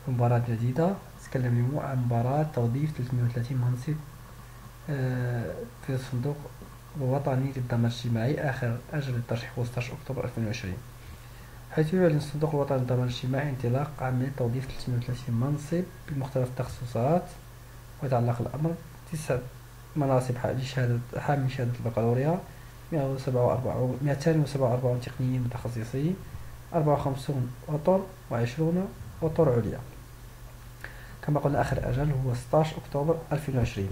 مباراة جديدة. نتكلم اليوم عن مباراة توظيف 330 منصب في الصندوق الوطني للضمان الاجتماعي. آخر أجل للترشيح هو 16 أكتوبر 2020، حيث يعلن الصندوق الوطني للضمان الاجتماعي انطلاق عملية توظيف 330 منصب بمختلف التخصصات. ويتعلق الأمر 9 مناصب حامل شهادة البكالوريا، 247 تقنيين متخصصين، 54 أطر، و20 أطر عليا. كما قلنا آخر أجل هو 16 أكتوبر 2020.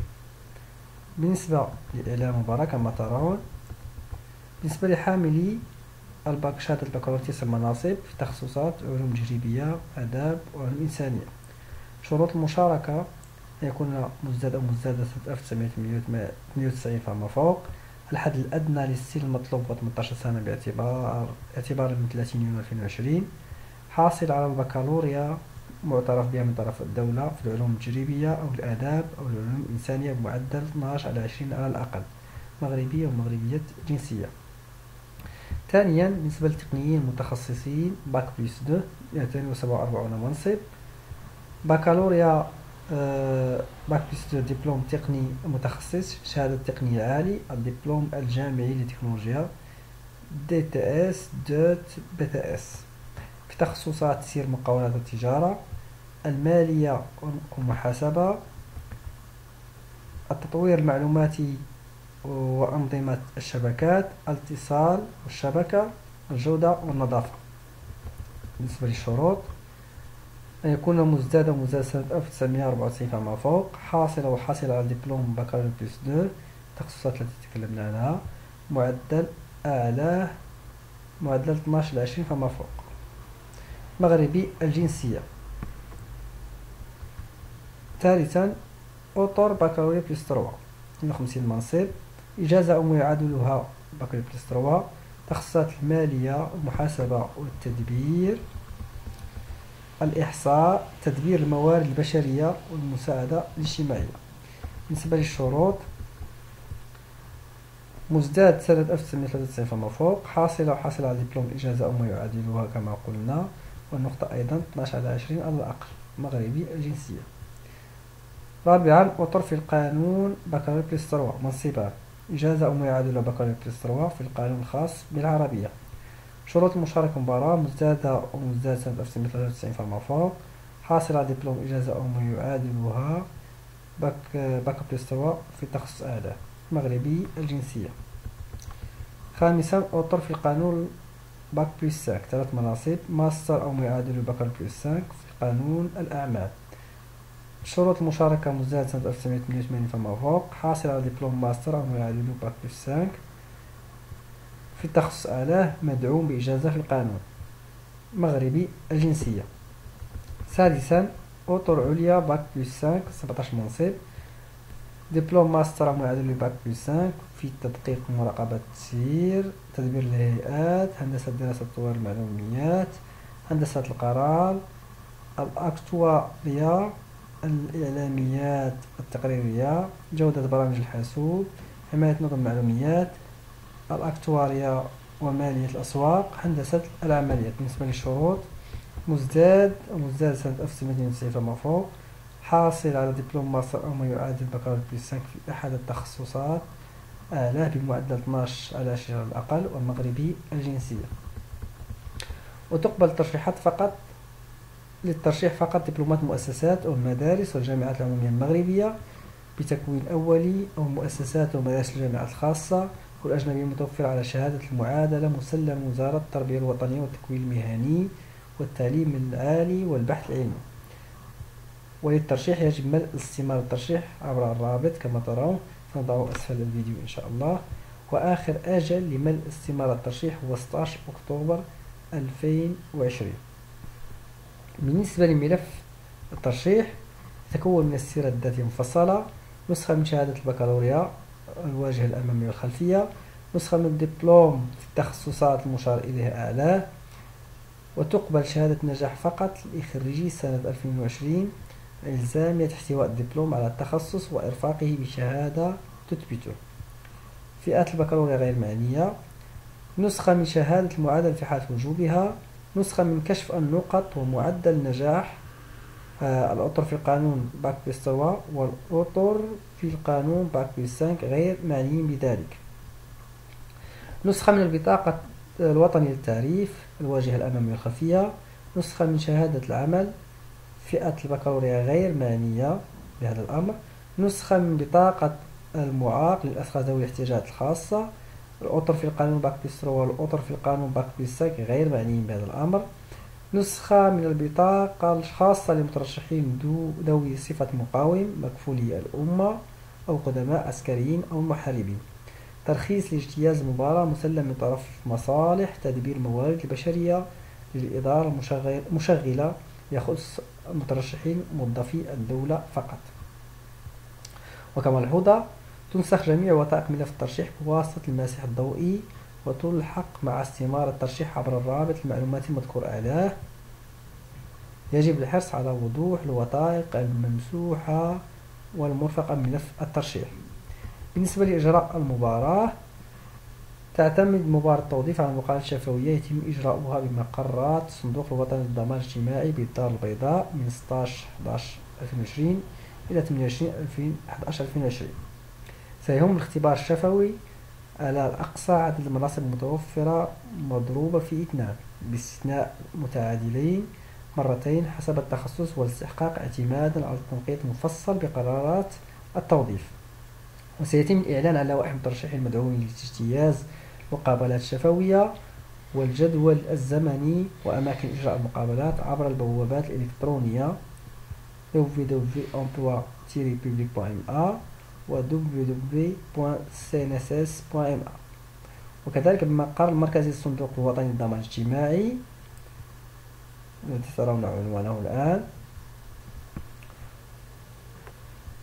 بالنسبة لإعلان المباراة كما ترون، بالنسبة لحاملي شهادة البكالوريا 9 مناصب في تخصصات علوم تجريبية، آداب، وعلوم إنسانية. شروط المشاركة يكون مزداد أو مزدادة سنة 1998 فما فوق. الحد الأدنى للسن المطلوب هو 18 سنة باعتبار من 30 يونيو 2020. حاصل على البكالوريا معترف بها من طرف الدولة في العلوم التجريبية أو الآداب أو العلوم الإنسانية بمعدل 12/20 على الأقل، مغربية ومغربية جنسية. ثانيا بالنسبة للتقنيين المتخصصين باك بلس 2 247 منصب. بكالوريا باك بلس 2 دبلوم تقني متخصص، شهادة تقني عالي، الدبلوم الجامعي لتكنولوجيا DTS دوت BTS في تخصصات تسيير مقاولات التجارة، المالية والمحاسبة، التطوير المعلوماتي وأنظمة الشبكات، الاتصال والشبكة، الجودة والنظافة. بالنسبة للشروط أن يكون مزداد سنة 1994 فما فوق، حاصل على دبلوم بكالوريا بلس 2 التخصصات التي تكلمنا عنها، معدل أعلاه معدل 12/20 فما فوق، مغربي الجنسية. ثالثا أوتور بكالوريا بلس 3 52 منصب، إجازة أو ما يعادلها بكالوريا بلس 3، تخصصات المالية، المحاسبة والتدبير، الإحصاء، تدبير الموارد البشرية والمساعدة الاجتماعية. بالنسبة للشروط، مزداد سنة 1993 فما فوق، حاصل على دبلوم إجازة أو ما يعادلها كما قلنا، والنقطة أيضا 12/20 على الأقل، مغربي الجنسية. رابعا أطر في القانون بكالوريا بلس 3 منصبان، إجازة أو ما يعادل بكالوريا بلس 3 في القانون الخاص بالعربية. شروط المشاركة مباراة مزدادة ومزداد سنة 1993 فما فوق، حاصل على دبلوم إجازة أو ما يعادلها باك بلس 3 في تخصص أعلى، مغربي الجنسية. خامسا أطر في قانون باك بلس 5 3 مناصب، ماستر أو ما يعادل بكالوريا بلس 5 في قانون الأعمال. شروط المشاركة مزداد سنة 1988 فما فوق، حاصل على دبلوم ماستر أو ما يعادل باك بلس 5 في تخصص أعلاه، مدعوم بإجازة في القانون، مغربي الجنسية. سادسا أطر عليا باك بلس 5 17 منصب، دبلوم ماستر أو ما يعادل باك بلس 5 في تدقيق مراقبة التسيير، تدبير الهيئات، هندسة دراسة تطوير المعلومات، هندسة القرار، الأكتواريا، الإعلاميات التقريرية، جودة برامج الحاسوب، حماية نظم المعلومات، الأكتواريا ومالية الأسواق، هندسة العمليات. بالنسبة للشروط، مزداد سنة 1992 فما فوق، حاصل على دبلوم ماستر أو ما يعادل بكالوريا بلس 5 في أحد التخصصات أعلاه بمعدل 12/20 على الأقل، والمغربي الجنسية. وتقبل الترشيحات فقط للترشيح فقط دبلومات مؤسسات أو المدارس والجامعات العمومية المغربية بتكوين أولي، أو المؤسسات ومدارس الجامعات الخاصة والأجنبية المتوفرة على شهادة المعادلة مسلمة من وزارة التربية الوطنية والتكوين المهني والتعليم العالي والبحث العلمي. وللترشيح يجب ملء استمارة الترشيح عبر الرابط كما ترون سنضعه أسفل الفيديو إن شاء الله. وآخر أجل لملء استمارة الترشيح هو 16 أكتوبر 2020. بالنسبة لملف الترشيح، يتكون من السيرة الذاتية المفصلة، نسخة من شهادة البكالوريا الواجهة الأمامية والخلفية، نسخة من الدبلوم في التخصصات المشار إليها أعلاه. وتقبل شهادة نجاح فقط لخريجي سنة 2020 إلزامية احتواء الدبلوم على التخصص وإرفاقه بشهادة تثبته. فئات البكالوريا غير معنية، نسخة من شهادة المعادلة في حالة وجوبها، نسخة من كشف النقط ومعدل النجاح الأطر في القانون باك بلس 3 والأطر في القانون باك بلس 5 غير معنيين بذلك. نسخة من البطاقة الوطني للتعريف الواجهة الأمامية والخلفية. نسخة من شهادة العمل فئة البكالوريا غير معنية بهذا الأمر. نسخة من بطاقة المعاق للأشخاص ذوي الاحتياجات الخاصة. الأطر في القانون باك بلس 3 والأطر في القانون باك بلس 5 غير معنيين بهذا الأمر. نسخة من البطاقة الخاصة للمترشحين ذوي صفة مقاوم مكفولي الأمة أو قدماء عسكريين أو محاربين. ترخيص لاجتياز المباراة مسلم من طرف مصالح تدبير الموارد البشرية للإدارة المشغلة يخص المترشحين موظفي الدولة فقط. وكما ملحوظة تنسخ جميع وثائق ملف الترشيح بواسطة الماسح الضوئي وتلحق مع استمارة الترشيح عبر الرابط المعلوماتي المذكور أعلاه. يجب الحرص على وضوح الوثائق الممسوحة والمرفقة بملف الترشيح. بالنسبة لإجراء المباراة تعتمد مباراة التوظيف على المقابلات الشفوية يتم إجراؤها بمقرات الصندوق الوطني للضمان الاجتماعي بالدار البيضاء من 16/11/2020 إلى 28/11/2020. سيهم الاختبار الشفوي على الأقصى عدد المناصب المتوفرة مضروبة في 2 باستثناء متعادلين مرتين حسب التخصص والاستحقاق اعتمادا على التنقيط المفصل بقرارات التوظيف. وسيتم الإعلان على لوائح المترشحين المدعوين لاجتياز المقابلات الشفوية والجدول الزمني وأماكن إجراء المقابلات عبر البوابات الإلكترونية www.emploi-public.ma و www.cnss.ma، وكذلك بالمقر المركزي للصندوق الوطني للضمان الاجتماعي الذي ترون عنوانه الآن.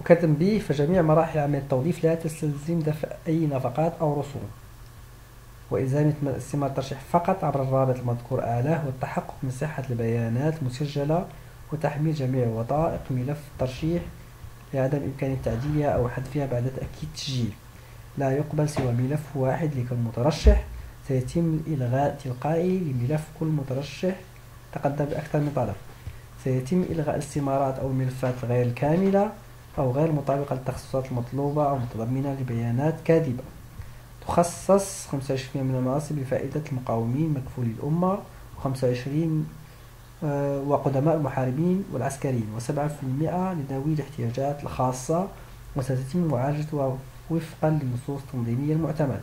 وكتنبيه فجميع مراحل عملية التوظيف لا تستلزم دفع أي نفقات أو رسوم، وإلزام استمارة الترشيح فقط عبر الرابط المذكور أعلاه والتحقق من صحة البيانات المسجلة وتحميل جميع وثائق ملف الترشيح لعدم إمكانية تعديلها أو حذفها بعد تأكيد التسجيل. لا يقبل سوى ملف واحد لكل مترشح. سيتم الإلغاء التلقائي لملف كل مترشح تقدم بأكثر من طلب. سيتم إلغاء الاستمارات أو الملفات غير الكاملة أو غير مطابقة للتخصصات المطلوبة أو متضمنة لبيانات كاذبة. تخصص 25% من المناصب لفائدة المقاومين مكفولي الأمة، و25 وقدماء المحاربين والعسكريين، و7% لذوي الاحتياجات الخاصة، وستتم معالجتها وفقا للنصوص التنظيمية المعتمدة.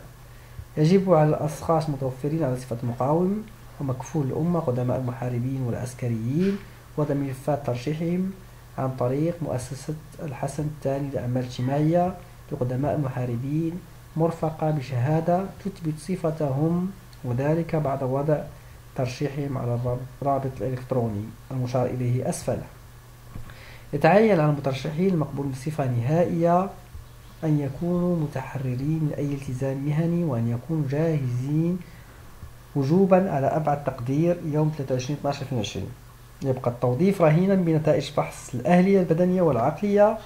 يجب على الأشخاص المتوفرين على صفة مقاوم ومكفول الأمة قدماء المحاربين والعسكريين وضع ملفات ترشيحهم عن طريق مؤسسة الحسن الثاني للأعمال الاجتماعية لقدماء المحاربين مرفقة بشهادة تثبت صفتهم، وذلك بعد وضع ترشيحهم على الرابط الإلكتروني المشار إليه أسفل. يتعين على المترشحين المقبول بصفة نهائية أن يكونوا متحررين من أي التزام مهني وأن يكونوا جاهزين وجوبا على أبعد تقدير يوم 23/12/2020. يبقى التوظيف رهينا بنتائج فحص الأهلية البدنية والعقلية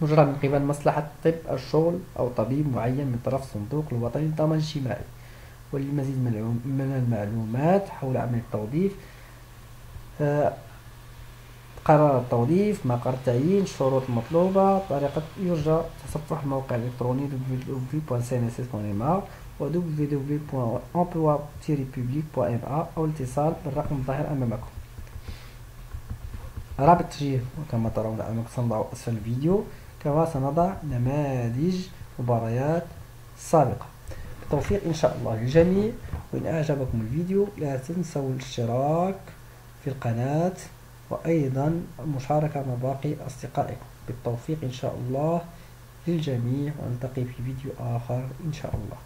مجرى من قبل مصلحة طب الشغل أو طبيب معين من طرف الصندوق الوطني للضمان الاجتماعي. وللمزيد من المعلومات حول عملية التوظيف، قرار التوظيف، مقر التعيين، الشروط المطلوبة، طريقة يرجى تصفح الموقع الإلكتروني www.cnss.ma و www.emploi-public.ma أو الاتصال بالرقم الظاهر أمامكم. رابط تسجيل كما ترون أمامكم سنضع أسفل الفيديو، كما سنضع نماذج مباريات سابقة. بالتوفيق إن شاء الله للجميع. وإن أعجبكم الفيديو لا تنسوا الاشتراك في القناة وأيضا المشاركة مع باقي أصدقائكم. بالتوفيق إن شاء الله للجميع، ونلتقي في فيديو آخر إن شاء الله.